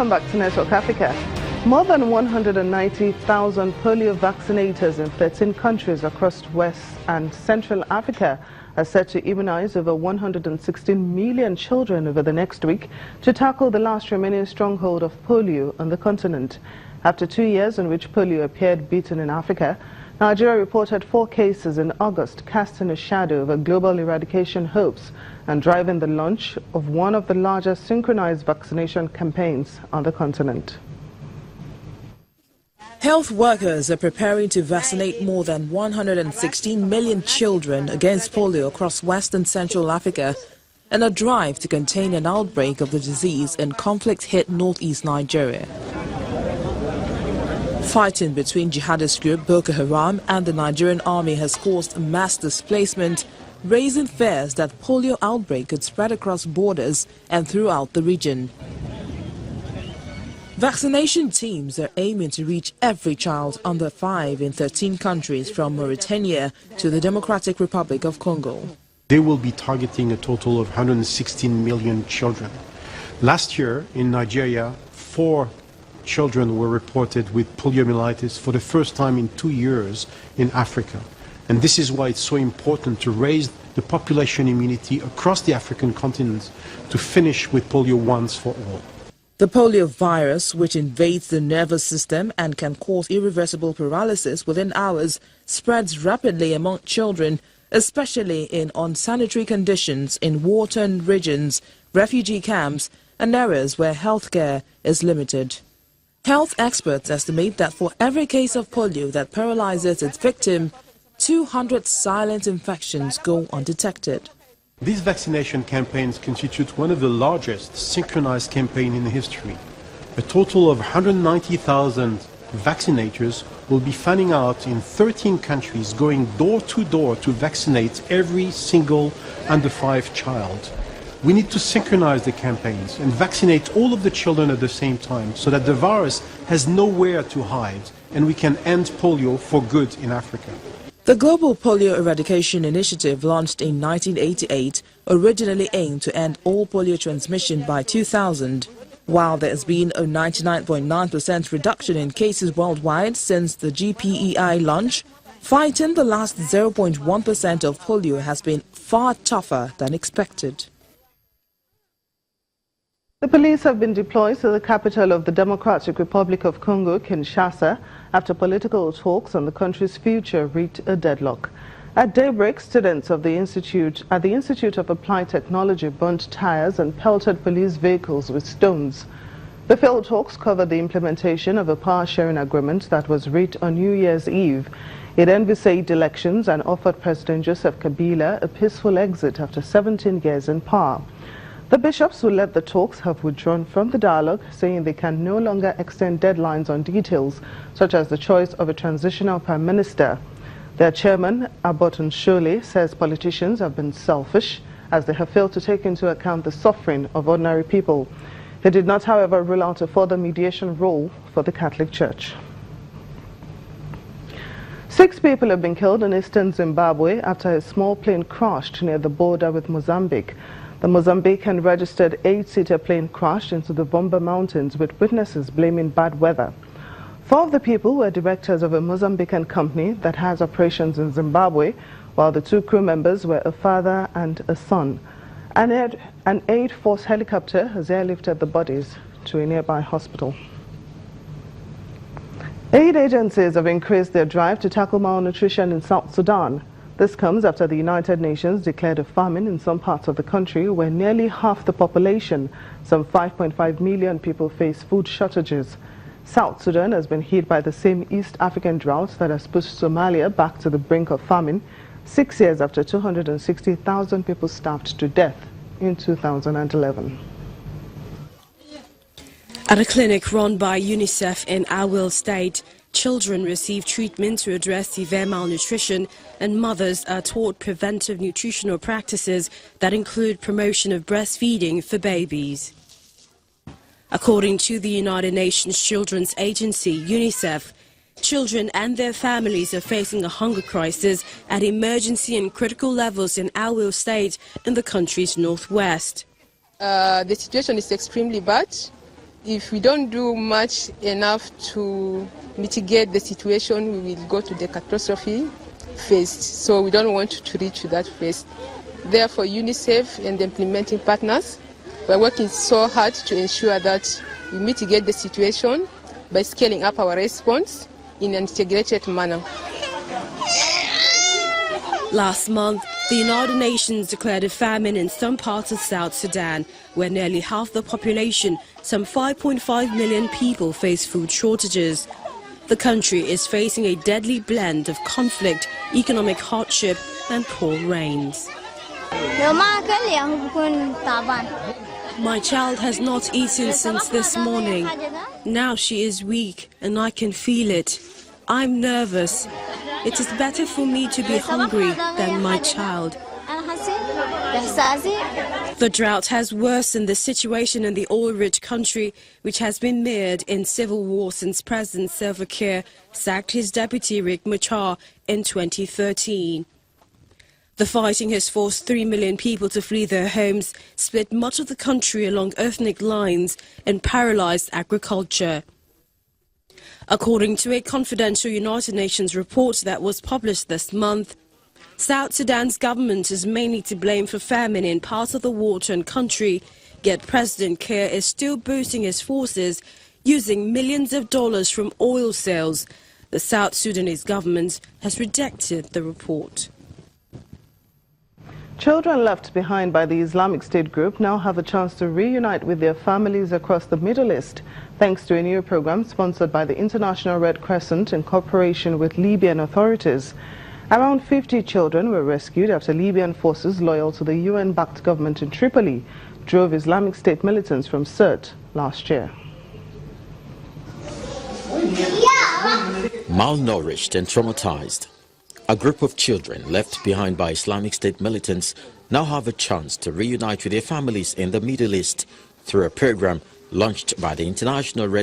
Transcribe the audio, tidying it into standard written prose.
Welcome back to Network Africa. More than 190,000 polio vaccinators in 13 countries across West and Central Africa are set to immunize over 116 million children over the next week to tackle the last remaining stronghold of polio on the continent. After 2 years in which polio appeared beaten in Africa, Nigeria reported 4 cases in August, casting a shadow over global eradication hopes and driving the launch of one of the largest synchronized vaccination campaigns on the continent. Health workers are preparing to vaccinate more than 116 million children against polio across West and Central Africa in a drive to contain an outbreak of the disease in conflict-hit northeast Nigeria. Fighting between jihadist group Boko Haram and the Nigerian army has caused mass displacement, raising fears that polio outbreak could spread across borders and throughout the region. Vaccination teams are aiming to reach every child under 5 in 13 countries from Mauritania to the Democratic Republic of Congo. They will be targeting a total of 116 million children. Last year in Nigeria, 4 children were reported with poliomyelitis for the first time in 2 years in Africa. And this is why it's so important to raise the population immunity across the African continent to finish with polio once for all. The polio virus, which invades the nervous system and can cause irreversible paralysis within hours, spreads rapidly among children, especially in unsanitary conditions in war-torn regions, refugee camps, and areas where healthcare is limited. Health experts estimate that for every case of polio that paralyzes its victim, 200 silent infections go undetected. These vaccination campaigns constitute one of the largest synchronized campaigns in history. A total of 190,000 vaccinators will be fanning out in 13 countries, going door to door to vaccinate every single under 5 child. We need to synchronize the campaigns and vaccinate all of the children at the same time so that the virus has nowhere to hide and we can end polio for good in Africa. The Global Polio Eradication Initiative, launched in 1988, originally aimed to end all polio transmission by 2000. While there has been a 99.9% reduction in cases worldwide since the GPEI launch, fighting the last 0.1% of polio has been far tougher than expected. The police have been deployed to the capital of the Democratic Republic of Congo, Kinshasa, after political talks on the country's future reached a deadlock. At daybreak, students of the Institute of Applied Technology burnt tires and pelted police vehicles with stones. The failed talks covered the implementation of a power-sharing agreement that was reached on New Year's Eve. It envisaged elections and offered President Joseph Kabila a peaceful exit after 17 years in power. The bishops who led the talks have withdrawn from the dialogue, saying they can no longer extend deadlines on details, such as the choice of a transitional prime minister. Their chairman, Aboton Shole, says politicians have been selfish, as they have failed to take into account the suffering of ordinary people. He did not, however, rule out a further mediation role for the Catholic Church. 6 people have been killed in eastern Zimbabwe after a small plane crashed near the border with Mozambique. The Mozambican registered 8-seater plane crashed into the Vomba Mountains, with witnesses blaming bad weather. 4 of the people were directors of a Mozambican company that has operations in Zimbabwe, while the 2 crew members were a father and a son. An aid force helicopter has airlifted the bodies to a nearby hospital. Aid agencies have increased their drive to tackle malnutrition in South Sudan. This comes after the United Nations declared a famine in some parts of the country where nearly half the population, some 5.5 million people, face food shortages. South Sudan has been hit by the same East African drought that has pushed Somalia back to the brink of famine 6 years after 260,000 people starved to death in 2011. At a clinic run by UNICEF in Awil State, children receive treatment to address severe malnutrition, and mothers are taught preventive nutritional practices that include promotion of breastfeeding for babies. According to the United Nations Children's Agency, UNICEF, children and their families are facing a hunger crisis at emergency and critical levels in Awil State in the country's northwest. The situation is extremely bad. if we don't do much enough to mitigate the situation, we will go to the catastrophe phase. So we don't want to reach that phase. Therefore, UNICEF and the implementing partners, we're working so hard to ensure that we mitigate the situation by scaling up our response in an integrated manner. Last month, the United Nations declared a famine in some parts of South Sudan, where nearly half the population, some 5.5 million people, face food shortages. The country is facing a deadly blend of conflict, economic hardship and poor rains. My child has not eaten since this morning. Now she is weak and I can feel it. I'm nervous. It is better for me to be hungry than my child. The drought has worsened the situation in the oil-rich country, which has been mired in civil war since President Salva Kiir sacked his deputy Riek Machar in 2013. The fighting has forced 3 million people to flee their homes, split much of the country along ethnic lines, and paralyzed agriculture. According to a confidential United Nations report that was published this month, South Sudan's government is mainly to blame for famine in parts of the war-torn country, yet President Kiir is still boosting his forces using millions of dollars from oil sales. The South Sudanese government has rejected the report. Children left behind by the Islamic State group now have a chance to reunite with their families across the Middle East, thanks to a new program sponsored by the International Red Crescent in cooperation with Libyan authorities. Around 50 children were rescued after Libyan forces loyal to the UN-backed government in Tripoli drove Islamic State militants from Sirte last year. Malnourished and traumatized, a group of children left behind by Islamic State militants now have a chance to reunite with their families in the Middle East through a program launched by the International Red